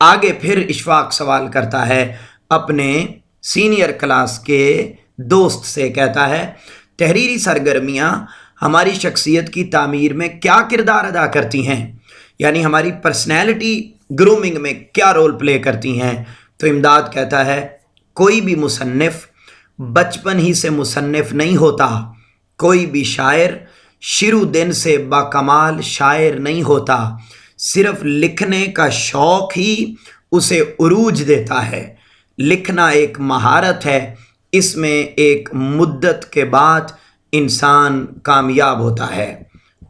آگے پھر اشفاق سوال کرتا ہے اپنے سینئر کلاس کے دوست سے، کہتا ہے تحریری سرگرمیاں ہماری شخصیت کی تعمیر میں کیا کردار ادا کرتی ہیں، یعنی ہماری پرسنالٹی گرومنگ میں کیا رول پلے کرتی ہیں؟ تو امداد کہتا ہے کوئی بھی مصنف بچپن ہی سے مصنف نہیں ہوتا، کوئی بھی شاعر شروع دن سے باکمال شاعر نہیں ہوتا، صرف لکھنے کا شوق ہی اسے عروج دیتا ہے۔ لکھنا ایک مہارت ہے، اس میں ایک مدت کے بعد انسان کامیاب ہوتا ہے۔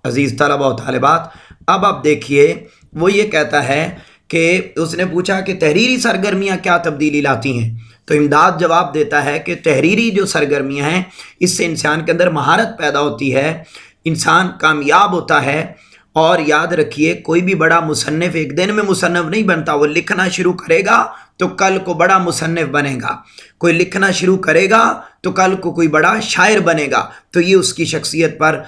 عزیز طلبہ و طالبات، اب آپ دیکھیے وہ یہ کہتا ہے کہ اس نے پوچھا کہ تحریری سرگرمیاں کیا تبدیلی لاتی ہیں، تو امداد جواب دیتا ہے کہ تحریری جو سرگرمیاں ہیں اس سے انسان کے اندر مہارت پیدا ہوتی ہے، انسان کامیاب ہوتا ہے۔ اور یاد رکھیے کوئی بھی بڑا مصنف ایک دن میں مصنف نہیں بنتا، وہ لکھنا شروع کرے گا تو کل کو بڑا مصنف بنے گا، کوئی لکھنا شروع کرے گا تو کل کو کوئی بڑا شاعر بنے گا، تو یہ اس کی شخصیت پر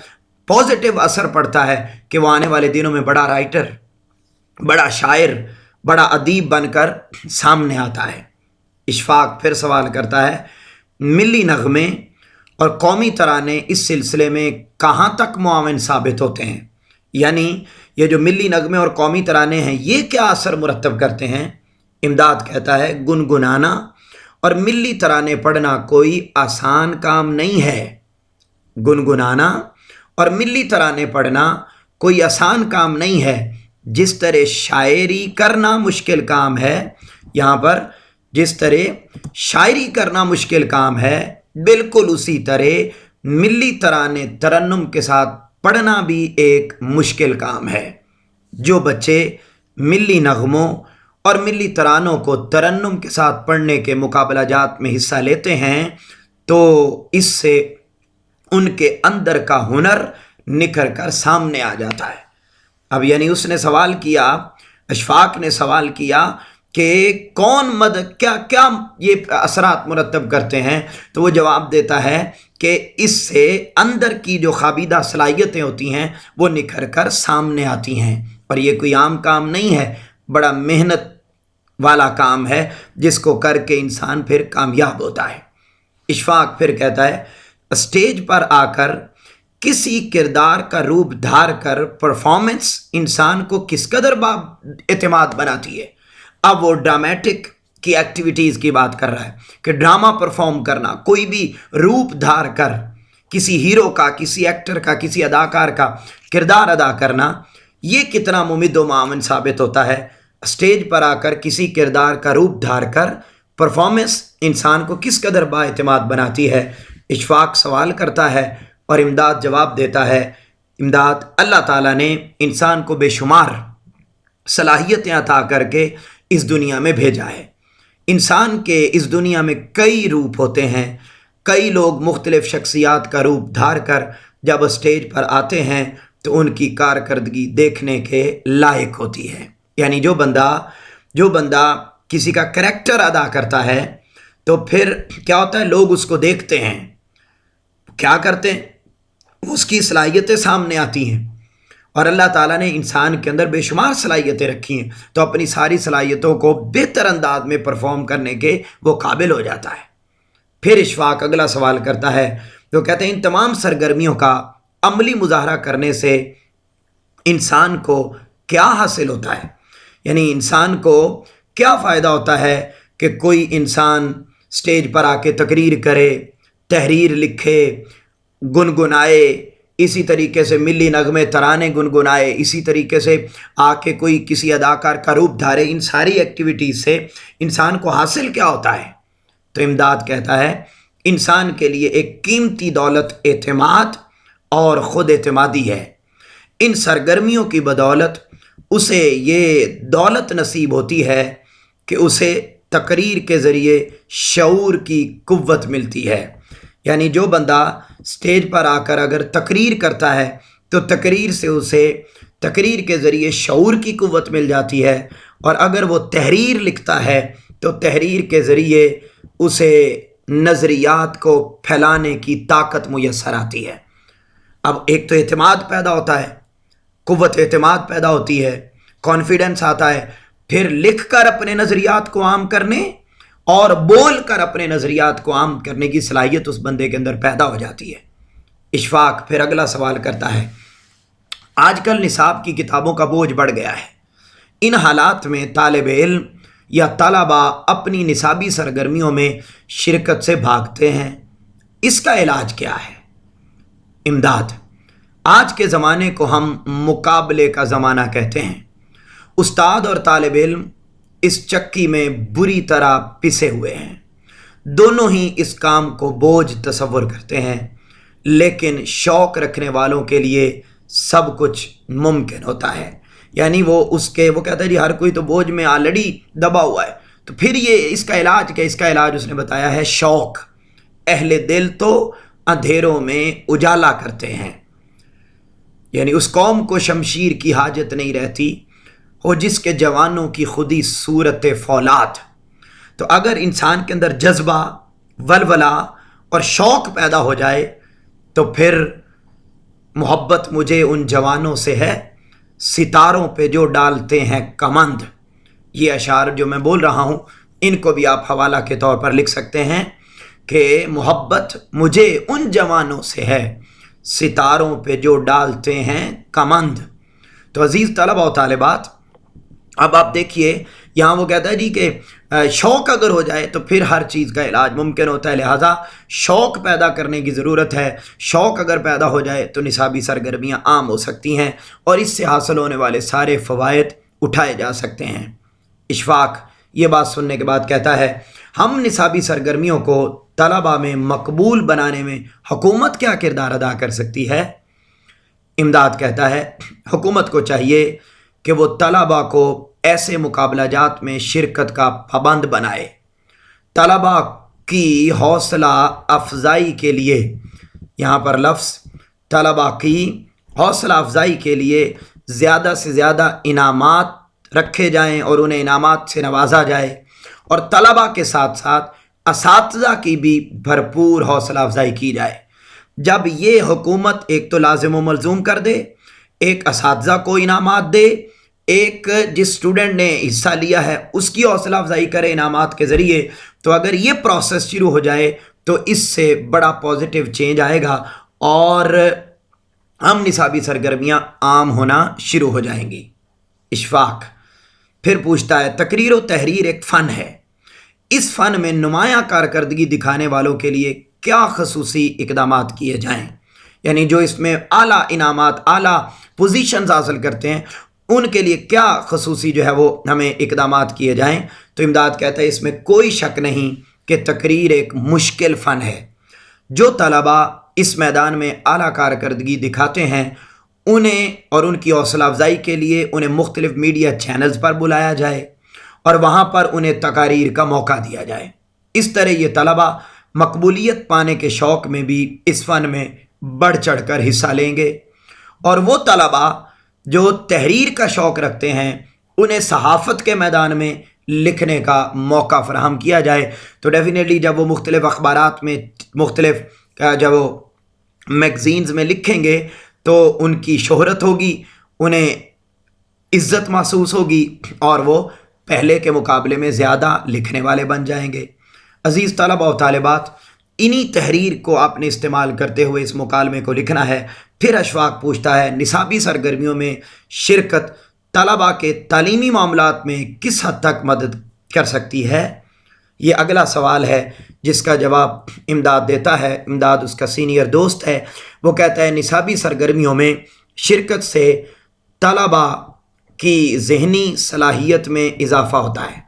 پازیٹیو اثر پڑتا ہے کہ وہ آنے والے دنوں میں بڑا رائٹر، بڑا شاعر، بڑا ادیب بن کر سامنے آتا ہے۔ اشفاق پھر سوال کرتا ہے ملی نغمے اور قومی ترانے اس سلسلے میں کہاں تک معاون ثابت ہوتے ہیں، یعنی یہ جو ملی نغمے اور قومی ترانے ہیں یہ کیا اثر مرتب کرتے ہیں؟ امداد کہتا ہے گنگنانا اور ملی ترانے پڑھنا کوئی آسان کام نہیں ہے۔ گنگنانا اور ملی ترانے پڑھنا کوئی آسان کام نہیں ہے، جس طرح شاعری کرنا مشکل کام ہے، یہاں پر جس طرح شاعری کرنا مشکل کام ہے بالکل اسی طرح ملی ترانے ترنم کے ساتھ پڑھنا بھی ایک مشکل کام ہے۔ جو بچے ملی نغموں اور ملی ترانوں کو ترنم کے ساتھ پڑھنے کے مقابلہ جات میں حصہ لیتے ہیں تو اس سے ان کے اندر کا ہنر نکھر کر سامنے آ جاتا ہے۔ اب یعنی اس نے سوال کیا، اشفاق نے سوال کیا کہ کون کیا یہ اثرات مرتب کرتے ہیں، تو وہ جواب دیتا ہے کہ اس سے اندر کی جو خابیدہ صلاحیتیں ہوتی ہیں وہ نکھر کر سامنے آتی ہیں، اور یہ کوئی عام کام نہیں ہے، بڑا محنت والا کام ہے جس کو کر کے انسان پھر کامیاب ہوتا ہے۔ اشفاق پھر کہتا ہے اسٹیج پر آ کر کسی کردار کا روپ دھار کر پرفارمنس انسان کو کس قدر اعتماد بناتی ہے۔ اب وہ ڈرامیٹک کی ایکٹیویٹیز کی بات کر رہا ہے کہ ڈرامہ پرفارم کرنا، کوئی بھی روپ دھار کر کسی ہیرو کا، کسی ایکٹر کا، کسی اداکار کا کردار ادا کرنا، یہ کتنا ممد و معاون ثابت ہوتا ہے۔ اسٹیج پر آ کر کسی کردار کا روپ دھار کر پرفارمنس انسان کو کس قدر با اعتماد بناتی ہے۔ اشفاق سوال کرتا ہے اور امداد جواب دیتا ہے، امداد اللہ تعالیٰ نے انسان کو بے شمار صلاحیتیں عطا کر کے اس دنیا میں بھیجا ہے۔ انسان کے اس دنیا میں کئی روپ ہوتے ہیں، کئی لوگ مختلف شخصیات کا روپ دھار کر جب اسٹیج پر آتے ہیں تو ان کی کارکردگی دیکھنے کے لائق ہوتی ہے۔ یعنی جو بندہ کسی کا کریکٹر ادا کرتا ہے تو پھر کیا ہوتا ہے، لوگ اس کو دیکھتے ہیں، کیا کرتے ہیں، اس کی صلاحیتیں سامنے آتی ہیں، اور اللہ تعالیٰ نے انسان کے اندر بے شمار صلاحیتیں رکھی ہیں تو اپنی ساری صلاحیتوں کو بہتر انداز میں پرفارم کرنے کے وہ قابل ہو جاتا ہے۔ پھر اشفاق اگلا سوال کرتا ہے، وہ کہتے ہیں ان تمام سرگرمیوں کا عملی مظاہرہ کرنے سے انسان کو کیا حاصل ہوتا ہے، یعنی انسان کو کیا فائدہ ہوتا ہے کہ کوئی انسان سٹیج پر آ کے تقریر کرے، تحریر لکھے، گنگنائے، اسی طریقے سے ملی نغمے ترانے گنگنائے، اسی طریقے سے آ کے کوئی کسی اداکار کا روپ دھارے۔ ان ساری ایکٹیویٹیز سے انسان کو حاصل کیا ہوتا ہے؟ تو امداد کہتا ہے انسان کے لیے ایک قیمتی دولت اعتماد اور خود اعتمادی ہے۔ ان سرگرمیوں کی بدولت اسے یہ دولت نصیب ہوتی ہے کہ اسے تقریر کے ذریعے شعور کی قوت ملتی ہے۔ یعنی جو بندہ سٹیج پر آ کر اگر تقریر کرتا ہے تو تقریر سے اسے تقریر کے ذریعے شعور کی قوت مل جاتی ہے، اور اگر وہ تحریر لکھتا ہے تو تحریر کے ذریعے اسے نظریات کو پھیلانے کی طاقت میسر آتی ہے۔ اب ایک تو اعتماد پیدا ہوتا ہے، قوت اعتماد پیدا ہوتی ہے، کانفیڈنس آتا ہے، پھر لکھ کر اپنے نظریات کو عام کرنے اور بول کر اپنے نظریات کو عام کرنے کی صلاحیت اس بندے کے اندر پیدا ہو جاتی ہے۔ اشفاق پھر اگلا سوال کرتا ہے، آج کل نصاب کی کتابوں کا بوجھ بڑھ گیا ہے، ان حالات میں طالب علم یا طلبا اپنی نصابی سرگرمیوں میں شرکت سے بھاگتے ہیں، اس کا علاج کیا ہے؟ امداد: آج کے زمانے کو ہم مقابلے کا زمانہ کہتے ہیں۔ استاد اور طالب علم اس چکی میں بری طرح پسے ہوئے ہیں، دونوں ہی اس کام کو بوجھ تصور کرتے ہیں، لیکن شوق رکھنے والوں کے لیے سب کچھ ممکن ہوتا ہے۔ یعنی وہ کہتا ہے جی ہر کوئی تو بوجھ میں آلریڈی دبا ہوا ہے، تو پھر یہ اس کا علاج کیا؟ اس کا علاج اس نے بتایا ہے شوق۔ اہل دل تو اندھیروں میں اجالا کرتے ہیں، یعنی اس قوم کو شمشیر کی حاجت نہیں رہتی ہو جس کے جوانوں کی خودی صورت فولاد۔ تو اگر انسان کے اندر جذبہ، ولولہ اور شوق پیدا ہو جائے تو پھر محبت مجھے ان جوانوں سے ہے ستاروں پہ جو ڈالتے ہیں کمند۔ یہ اشعار جو میں بول رہا ہوں ان کو بھی آپ حوالہ کے طور پر لکھ سکتے ہیں کہ محبت مجھے ان جوانوں سے ہے ستاروں پہ جو ڈالتے ہیں کمند۔ تو عزیز طلبہ و طالبات، اب آپ دیکھیے یہاں وہ کہتا ہے جی کہ شوق اگر ہو جائے تو پھر ہر چیز کا علاج ممکن ہوتا ہے، لہٰذا شوق پیدا کرنے کی ضرورت ہے۔ شوق اگر پیدا ہو جائے تو نصابی سرگرمیاں عام ہو سکتی ہیں اور اس سے حاصل ہونے والے سارے فوائد اٹھائے جا سکتے ہیں۔ اشفاق یہ بات سننے کے بعد کہتا ہے، ہم نصابی سرگرمیوں کو طلباء میں مقبول بنانے میں حکومت کیا کردار ادا کر سکتی ہے؟ امداد کہتا ہے، حکومت کو چاہیے کہ وہ طلباء کو ایسے مقابلہ جات میں شرکت کا پابند بنائے، طلباء کی حوصلہ افزائی کے لیے، یہاں پر لفظ طلباء کی حوصلہ افزائی کے لیے زیادہ سے زیادہ انعامات رکھے جائیں اور انہیں انعامات سے نوازا جائے، اور طلباء کے ساتھ ساتھ اساتذہ کی بھی بھرپور حوصلہ افزائی کی جائے۔ جب یہ حکومت ایک تو لازم و ملزوم کر دے، ایک اساتذہ کو انعامات دے، ایک جس اسٹوڈنٹ نے حصہ لیا ہے اس کی حوصلہ افزائی کرے انعامات کے ذریعے، تو اگر یہ پروسیس شروع ہو جائے تو اس سے بڑا پازیٹیو چینج آئے گا اور ہم نصابی سرگرمیاں عام ہونا شروع ہو جائیں گی۔ اشفاق پھر پوچھتا ہے، تقریر و تحریر ایک فن ہے، اس فن میں نمایاں کارکردگی دکھانے والوں کے لیے کیا خصوصی اقدامات کیے جائیں؟ یعنی جو اس میں اعلیٰ انعامات، اعلیٰ پوزیشنز حاصل کرتے ہیں ان کے لیے کیا خصوصی جو ہے وہ ہمیں اقدامات کیے جائیں؟ تو امداد کہتا ہے، اس میں کوئی شک نہیں کہ تقریر ایک مشکل فن ہے۔ جو طلباء اس میدان میں اعلیٰ کارکردگی دکھاتے ہیں انہیں اور ان کی حوصلہ افزائی کے لیے انہیں مختلف میڈیا چینلز پر بلایا جائے اور وہاں پر انہیں تقاریر کا موقع دیا جائے۔ اس طرح یہ طلباء مقبولیت پانے کے شوق میں بھی اس فن میں بڑھ چڑھ کر حصہ لیں گے، اور وہ طلباء جو تحریر کا شوق رکھتے ہیں انہیں صحافت کے میدان میں لکھنے کا موقع فراہم کیا جائے، تو ڈیفینیٹلی جب وہ مختلف اخبارات میں، مختلف جب وہ میگزینز میں لکھیں گے تو ان کی شہرت ہوگی، انہیں عزت محسوس ہوگی اور وہ پہلے کے مقابلے میں زیادہ لکھنے والے بن جائیں گے۔ عزیز طلبہ و طالبات، انہی تحریر کو آپ نے استعمال کرتے ہوئے اس مکالمے کو لکھنا ہے۔ پھر اشفاق پوچھتا ہے، نصابی سرگرمیوں میں شرکت طلباء کے تعلیمی معاملات میں کس حد تک مدد کر سکتی ہے؟ یہ اگلا سوال ہے جس کا جواب امداد دیتا ہے۔ امداد اس کا سینئر دوست ہے، وہ کہتا ہے نصابی سرگرمیوں میں شرکت سے طلباء کی ذہنی صلاحیت میں اضافہ ہوتا ہے۔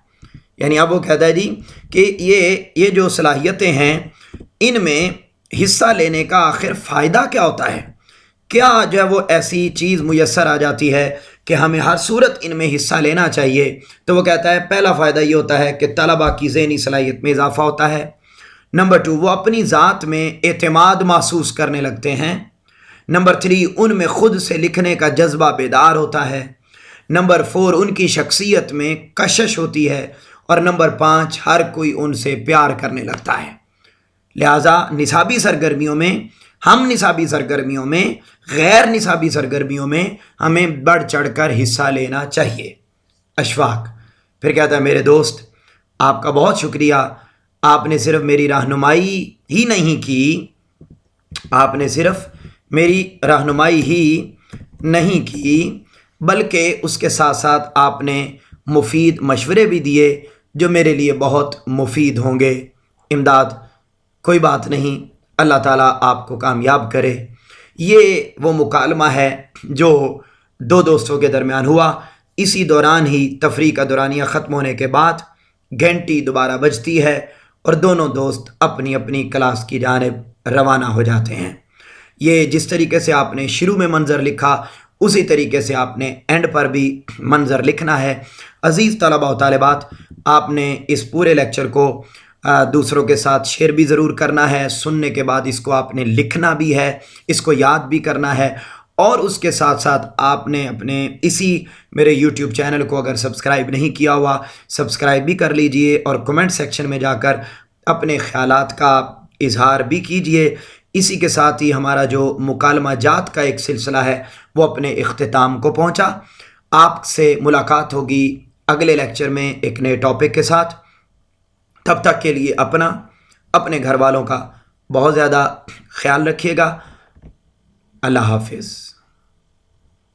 یعنی اب وہ کہتا ہے جی کہ یہ جو صلاحیتیں ہیں ان میں حصہ لینے کا آخر فائدہ کیا ہوتا ہے؟ کیا جو ہے وہ ایسی چیز میسر آ جاتی ہے کہ ہمیں ہر صورت ان میں حصہ لینا چاہیے؟ تو وہ کہتا ہے پہلا فائدہ یہ ہوتا ہے کہ طلباء کی ذہنی صلاحیت میں اضافہ ہوتا ہے۔ نمبر 2، وہ اپنی ذات میں اعتماد محسوس کرنے لگتے ہیں۔ نمبر 3، ان میں خود سے لکھنے کا جذبہ بیدار ہوتا ہے۔ نمبر 4، ان کی شخصیت میں کشش ہوتی ہے۔ اور نمبر 5، ہر کوئی ان سے پیار کرنے لگتا ہے۔ لہٰذا نصابی سرگرمیوں میں، ہم نصابی سرگرمیوں میں، غیر نصابی سرگرمیوں میں ہمیں بڑھ چڑھ کر حصہ لینا چاہیے۔ اشفاق پھر کہتا ہے میرے دوست آپ کا بہت شکریہ، آپ نے صرف میری رہنمائی ہی نہیں کی، آپ نے صرف میری رہنمائی ہی نہیں کی بلکہ اس کے ساتھ ساتھ آپ نے مفید مشورے بھی دیے جو میرے لیے بہت مفید ہوں گے۔ امداد کوئی بات نہیں، اللہ تعالیٰ آپ کو کامیاب کرے۔ یہ وہ مکالمہ ہے جو دو دوستوں کے درمیان ہوا۔ اسی دوران ہی تفریح کا دورانیہ ختم ہونے کے بعد گھنٹی دوبارہ بجتی ہے اور دونوں دوست اپنی اپنی کلاس کی جانب روانہ ہو جاتے ہیں۔ یہ جس طریقے سے آپ نے شروع میں منظر لکھا اسی طریقے سے آپ نے اینڈ پر بھی منظر لکھنا ہے۔ عزیز طلباء و طالبات، آپ نے اس پورے لیکچر کو دوسروں کے ساتھ شیئر بھی ضرور کرنا ہے، سننے کے بعد اس کو آپ نے لکھنا بھی ہے، اس کو یاد بھی کرنا ہے، اور اس کے ساتھ ساتھ آپ نے اپنے اسی میرے یوٹیوب چینل کو اگر سبسکرائب نہیں کیا ہوا سبسکرائب بھی کر لیجئے، اور کمنٹ سیکشن میں جا کر اپنے خیالات کا اظہار بھی کیجئے۔ اسی کے ساتھ ہی ہمارا جو مکالمہ جات کا ایک سلسلہ ہے وہ اپنے اختتام کو پہنچا۔ آپ سے ملاقات ہوگی اگلے لیکچر میں ایک نئے ٹاپک کے ساتھ۔ تب تک کے لیے اپنے گھر والوں کا بہت زیادہ خیال رکھیے گا۔ اللہ حافظ۔